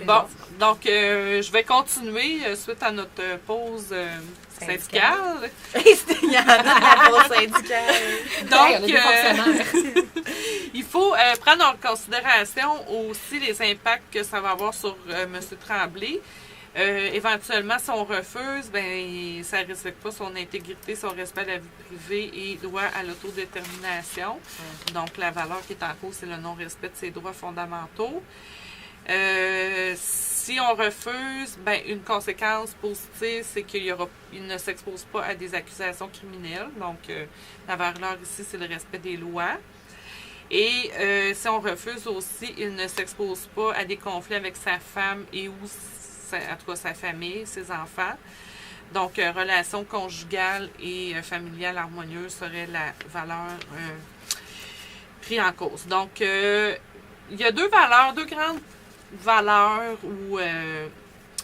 Bon, donc je vais continuer suite à notre pause syndicale. Il y en a de la pause syndicale. Donc, il faut prendre en considération aussi les impacts que ça va avoir sur M. Tremblay. Éventuellement, si on refuse, ben ça ne respecte pas son intégrité, son respect de la vie privée et droit à l'autodétermination. Donc, la valeur qui est en cause, c'est le non-respect de ses droits fondamentaux. Si on refuse, ben, une conséquence positive, c'est qu'il ne s'expose pas à des accusations criminelles. Donc, la valeur ici, c'est le respect des lois. Et si on refuse aussi, il ne s'expose pas à des conflits avec sa femme et ou en tout cas sa famille, ses enfants. Donc, relation conjugale et familiale harmonieuse serait la valeur prise en cause. Donc, il y a deux grandes valeurs ou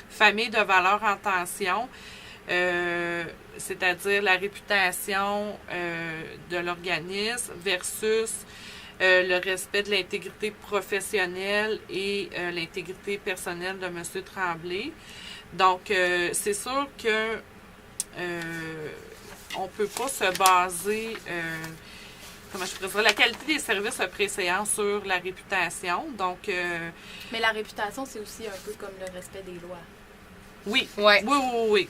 familles de valeurs en tension, c'est-à-dire la réputation de l'organisme versus le respect de l'intégrité professionnelle et l'intégrité personnelle de M. Tremblay. Donc, c'est sûr que on ne peut pas se baser, comment je pourrais dire, la qualité des services a préséance sur la réputation. Donc, mais la réputation, c'est aussi un peu comme le respect des lois. Oui, ouais. oui.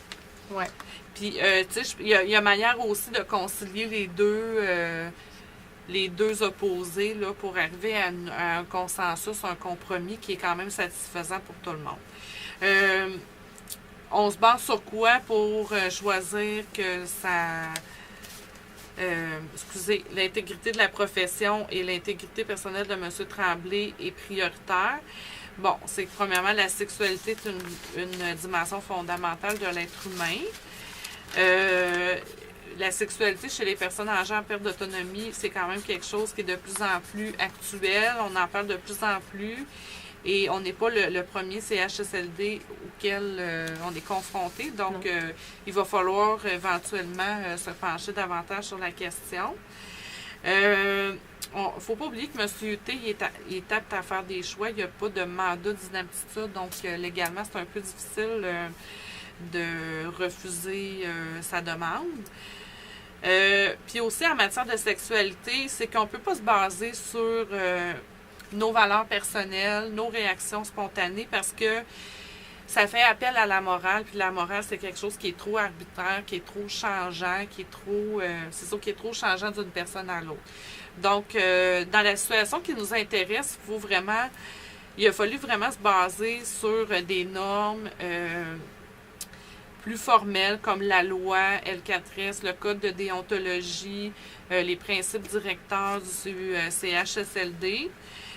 Ouais. Puis, tu sais, il y a manière aussi de concilier les deux opposés là, pour arriver à un consensus, un compromis qui est quand même satisfaisant pour tout le monde. On se base sur quoi pour choisir que l'intégrité de la profession et l'intégrité personnelle de M. Tremblay est prioritaire? Bon, c'est que premièrement, la sexualité est une dimension fondamentale de l'être humain. La sexualité chez les personnes âgées en perte d'autonomie, c'est quand même quelque chose qui est de plus en plus actuel. On en parle de plus en plus. Et on n'est pas le premier CHSLD auquel on est confronté. Donc, il va falloir éventuellement se pencher davantage sur la question. Il ne faut pas oublier que M. Huté, il est apte à faire des choix. Il n'y a pas de mandat d'inaptitude. Donc, légalement, c'est un peu difficile de refuser sa demande. Puis aussi, en matière de sexualité, c'est qu'on ne peut pas se baser sur nos valeurs personnelles, nos réactions spontanées, parce que ça fait appel à la morale. Puis la morale, c'est quelque chose qui est trop arbitraire, qui est trop changeant, qui est trop changeant d'une personne à l'autre. Donc, dans la situation qui nous intéresse, il a fallu vraiment se baser sur des normes plus formelles comme la loi L4S, le code de déontologie, les principes directeurs du CHSLD.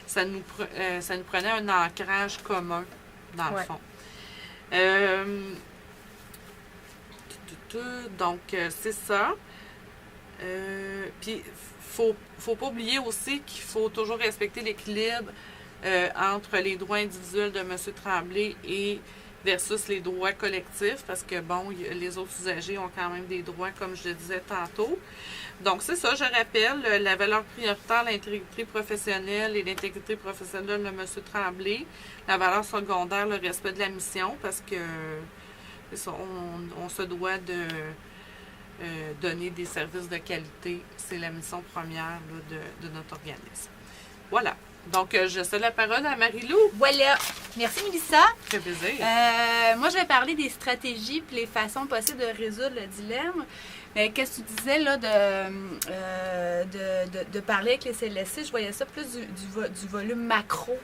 Ça nous prenait un ancrage commun, dans le fond. Donc, c'est ça. Puis, faut pas oublier aussi qu'il faut toujours respecter l'équilibre entre les droits individuels de M. Tremblay et versus les droits collectifs, parce que, bon, les autres usagers ont quand même des droits, comme je le disais tantôt. Donc, c'est ça, je rappelle, la valeur prioritaire, l'intégrité professionnelle et l'intégrité professionnelle de M. Tremblay. La valeur secondaire, le respect de la mission, parce que c'est ça, on se doit de donner des services de qualité. C'est la mission première là, de notre organisme. Voilà. Donc, je cède la parole à Marie-Lou. Voilà. Merci, Mélissa. Ça fait plaisir. Moi, je vais parler des stratégies et les façons possibles de résoudre le dilemme. Mais qu'est-ce que tu disais, là, de parler avec les CLSC? Je voyais ça plus du volume macro.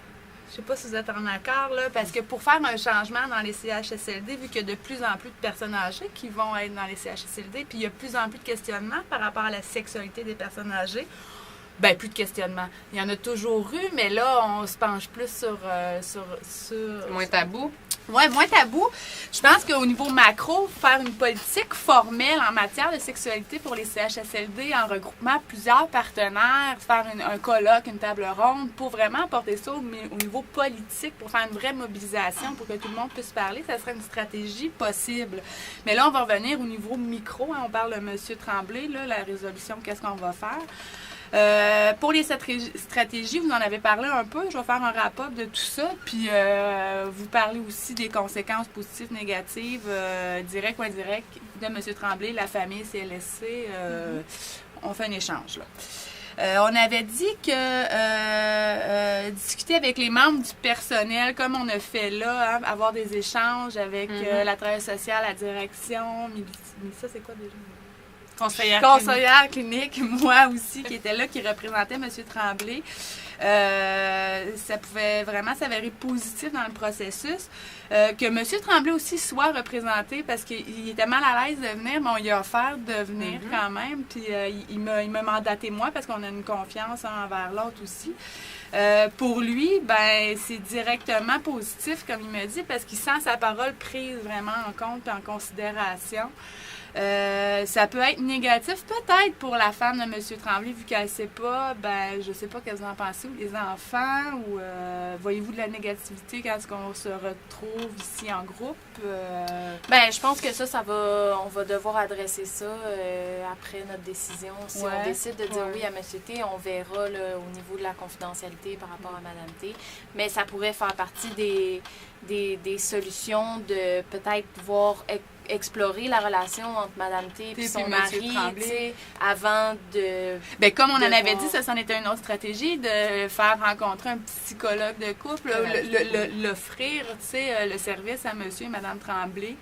Je ne sais pas si vous êtes en accord, là, parce que pour faire un changement dans les CHSLD, vu qu'il y a de plus en plus de personnes âgées qui vont être dans les CHSLD, puis il y a de plus en plus de questionnements par rapport à la sexualité des personnes âgées, bien, plus de questionnements. Il y en a toujours eu, mais là, on se penche plus sur moins tabou. Oui, moins tabou. Je pense qu'au niveau macro, faire une politique formelle en matière de sexualité pour les CHSLD en regroupant plusieurs partenaires, faire un colloque, une table ronde, pour vraiment apporter ça au niveau politique, pour faire une vraie mobilisation, pour que tout le monde puisse parler, ça serait une stratégie possible. Mais là, on va revenir au niveau micro. Hein, on parle de M. Tremblay, là, la résolution, qu'est-ce qu'on va faire. Pour les stratégies, vous en avez parlé un peu. Je vais faire un wrap-up de tout ça. Puis, vous parlez aussi des conséquences positives, négatives, directes ou indirectes de M. Tremblay, la famille CLSC. On fait un échange, là. On avait dit que discuter avec les membres du personnel, comme on a fait là, hein, avoir des échanges avec la travailleuse sociale, la direction. Mélissa, c'est quoi déjà? Conseillère clinique, moi aussi, qui était là, qui représentait M. Tremblay. Ça pouvait vraiment s'avérer positif dans le processus. Que M. Tremblay aussi soit représenté parce qu'il était mal à l'aise de venir, mais on lui a offert de venir quand même. Puis il m'a mandaté moi parce qu'on a une confiance envers l'autre aussi. Pour lui, ben c'est directement positif, comme il me dit, parce qu'il sent sa parole prise vraiment en compte et en considération. Ça peut être négatif, peut-être pour la femme de M. Tremblay, vu qu'elle ne sait pas, ben je sais pas qu'est-ce que vous en pensez, ou les enfants, ou voyez-vous de la négativité quand on se retrouve ici en groupe? Ben, je pense que on va devoir adresser ça après notre décision. Si on décide de dire oui à M. T, on verra là, au niveau de la confidentialité par rapport à Mme T. Mais ça pourrait faire partie des solutions de peut-être voir explorer la relation entre Mme T et son mari, avant de... Bien, comme on en avait dit, ça c'en était une autre stratégie, de faire rencontrer un psychologue de couple, l'offrir, tu sais, le service à monsieur et Mme Tremblay.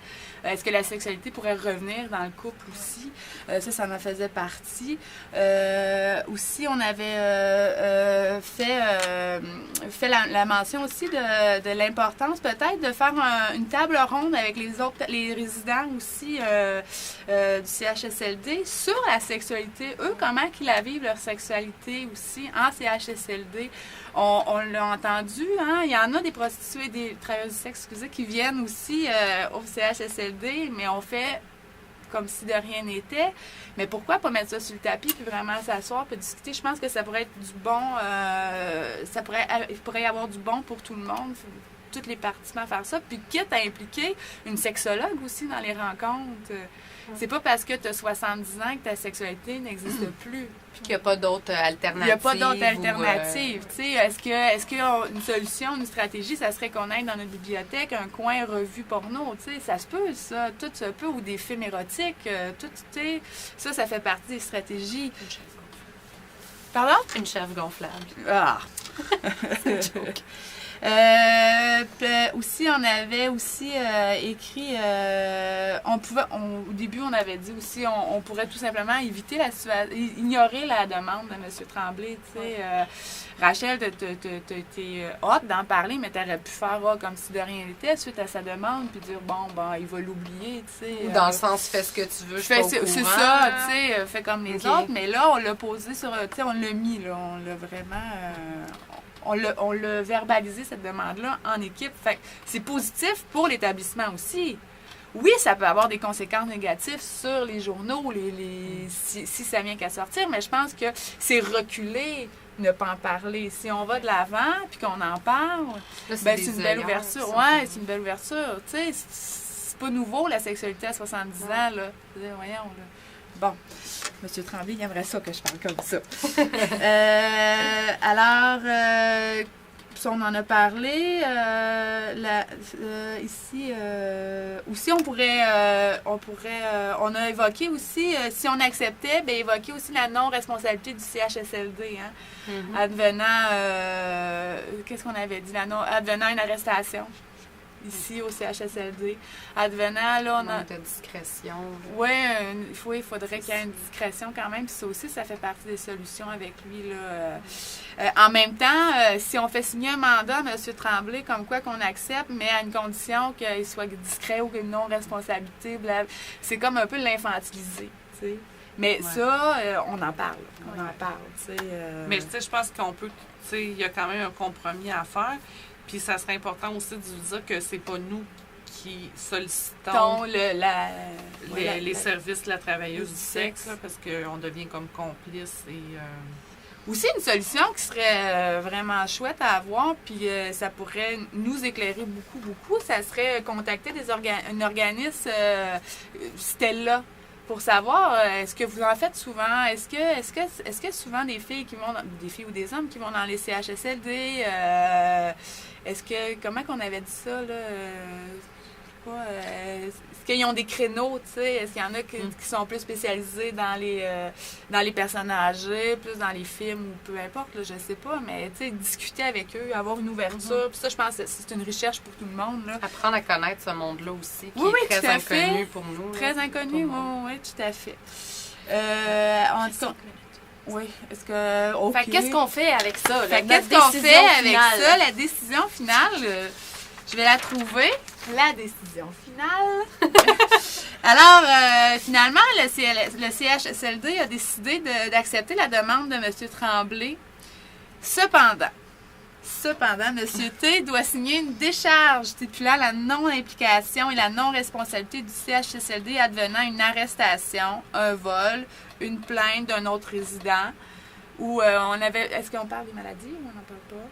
Est-ce que la sexualité pourrait revenir dans le couple aussi? Ça en faisait partie. Aussi, on avait fait la mention aussi de l'importance peut-être de faire une table ronde avec les résidents aussi du CHSLD sur la sexualité. Eux, comment qu'ils la vivent, leur sexualité aussi en CHSLD. On l'a entendu, hein? Il y en a des prostituées, des travailleuses du sexe, qui viennent aussi au CHSLD, mais on fait comme si de rien n'était. Mais pourquoi pas mettre ça sur le tapis puis vraiment s'asseoir puis discuter? Je pense que ça pourrait être du bon, il pourrait y avoir du bon pour tout le monde. Toutes les parties à faire ça, puis quitte à impliquer une sexologue aussi dans les rencontres. C'est pas parce que tu as 70 ans que ta sexualité n'existe plus. Puis qu'il n'y a pas d'autres alternatives. Il n'y a pas d'autres alternatives. Est-ce qu'une solution, une stratégie, ça serait qu'on aille dans notre bibliothèque un coin revue porno? Ça se peut, ça. Tout se peut. Ou des films érotiques. Ça fait partie des stratégies. Une chèvre gonflable. Pardon? Une chèvre gonflable. Ah! C'est une joke. Aussi, on avait aussi écrit, au début, on avait dit aussi, on pourrait tout simplement éviter ignorer la demande de M. Tremblay, tu sais. Rachel, t'es hâte d'en parler, mais t'aurais pu faire comme si de rien n'était suite à sa demande, puis dire, il va l'oublier, tu sais. Ou dans le sens, fais ce que tu veux, c'est ça, tu sais, fais comme les autres, mais là, on l'a posé sur, tu sais, on l'a mis, là, on l'a vraiment... On l'a verbalisé, cette demande-là, en équipe. Fait que c'est positif pour l'établissement aussi. Oui, ça peut avoir des conséquences négatives sur les journaux, si ça vient qu'à sortir, mais je pense que c'est reculer, ne pas en parler. Si on va de l'avant, puis qu'on en parle, c'est une belle ouverture. Oui, c'est une belle ouverture. Tu sais, c'est pas nouveau, la sexualité à 70 ans, là. Voyons, là. Bon, M. Tremblay, il aimerait ça que je parle comme ça. Alors, on en a parlé. Ici, aussi, on a évoqué aussi, si on acceptait, évoquer aussi la non-responsabilité du CHSLD. Hein, advenant, qu'est-ce qu'on avait dit? Advenant une arrestation. Ici, au CHSLD. Advenant, là, on a... de discrétion. Oui, il faudrait qu'il y ait une discrétion quand même. Puis ça aussi, ça fait partie des solutions avec lui, là. En même temps, si on fait signer un mandat à M. Tremblay, comme quoi qu'on accepte, mais à une condition qu'il soit discret ou une non-responsabilité, c'est comme un peu l'infantiliser, tu sais. Mais ça, on en parle. On en parle, tu sais. Mais tu sais, je pense qu'on peut... Tu sais, il y a quand même un compromis à faire. Puis ça serait important aussi de dire que c'est pas nous qui sollicitons les services de la travailleuse du sexe, là, parce qu'on devient comme complice. Aussi, une solution qui serait vraiment chouette à avoir, puis ça pourrait nous éclairer beaucoup, ça serait contacter un organisme Stella. pour savoir, est-ce que vous en faites souvent? Est-ce que souvent des filles ou des hommes qui vont dans les CHSLD, comment qu'on avait dit ça, là? Est-ce qu'ils ont des créneaux, tu sais? Est-ce qu'il y en a qui sont plus spécialisés dans les personnes âgées, plus dans les films ou peu importe, là, je sais pas, mais tu sais, discuter avec eux, avoir une ouverture, puis ça, je pense que c'est une recherche pour tout le monde, là. Apprendre à connaître ce monde-là aussi, qui est très inconnu pour nous. Très inconnu, oui, tout à fait. Oui, est-ce que... Okay. Fait qu'est-ce qu'on fait avec ça? Qu'est-ce qu'on fait avec ça? La décision finale, je vais la trouver. La décision finale. Alors, finalement, le CHSLD a décidé d'accepter la demande de M. Tremblay. Cependant, M. T doit signer une décharge stipulant la non-implication et la non-responsabilité du CHSLD advenant une arrestation, un vol, une plainte d'un autre résident. Ou est-ce qu'on parle des maladies ou on n'en parle pas?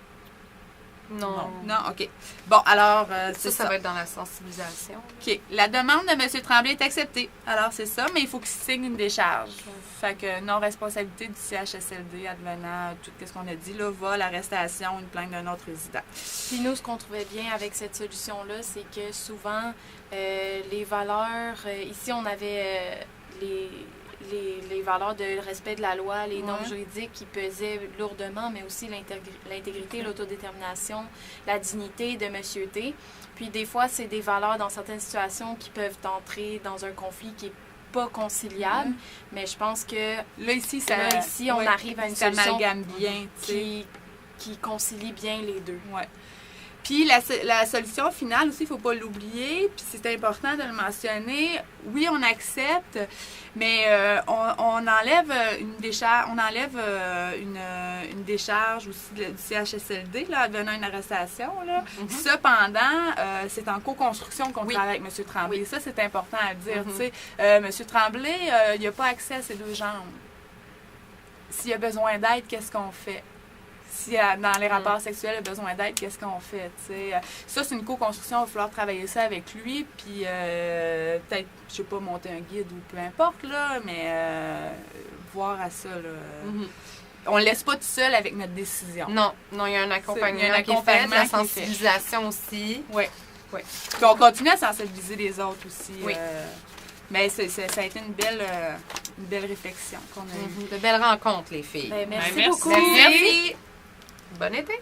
Non, OK. Bon, alors, ça va être dans la sensibilisation. OK. La demande de M. Tremblay est acceptée. Alors, c'est ça, mais il faut qu'il signe une décharge. Fait que non-responsabilité du CHSLD advenant tout ce qu'on a dit, là, vol, arrestation, une plainte d'un autre résident. Puis nous, ce qu'on trouvait bien avec cette solution-là, c'est que souvent, les valeurs... ici, on avait les valeurs de respect de la loi, les normes juridiques qui pesaient lourdement, mais aussi l'intégrité, l'autodétermination, la dignité de M. T. Puis des fois, c'est des valeurs dans certaines situations qui peuvent entrer dans un conflit qui n'est pas conciliable, mais je pense que là, ici, on arrive à une solution bien, qui concilie bien les deux. Ouais. Puis la solution finale aussi, il ne faut pas l'oublier, puis c'est important de le mentionner. Oui, on accepte, mais on enlève une décharge, une décharge aussi du CHSLD, là, advenant une arrestation. Là. Cependant, c'est en co-construction qu'on travaille avec M. Tremblay. Ça, c'est important à dire. M. Tremblay, il n'a pas accès à ses deux jambes. S'il a besoin d'aide, qu'est-ce qu'on fait? Si dans les rapports sexuels, il a besoin d'aide, qu'est-ce qu'on fait? T'sais? Ça, c'est une co-construction, il va falloir travailler ça avec lui, puis peut-être, je sais pas, monter un guide ou peu importe, là, mais voir à ça. Là. On ne le laisse pas tout seul avec notre décision. Non, il y a un accompagnement qui est fait, de la sensibilisation aussi. Oui. Puis on continue à sensibiliser les autres aussi. Oui. Mais ça a été une belle réflexion qu'on a eue. De belles rencontres, les filles. Merci beaucoup. Merci. Bon été.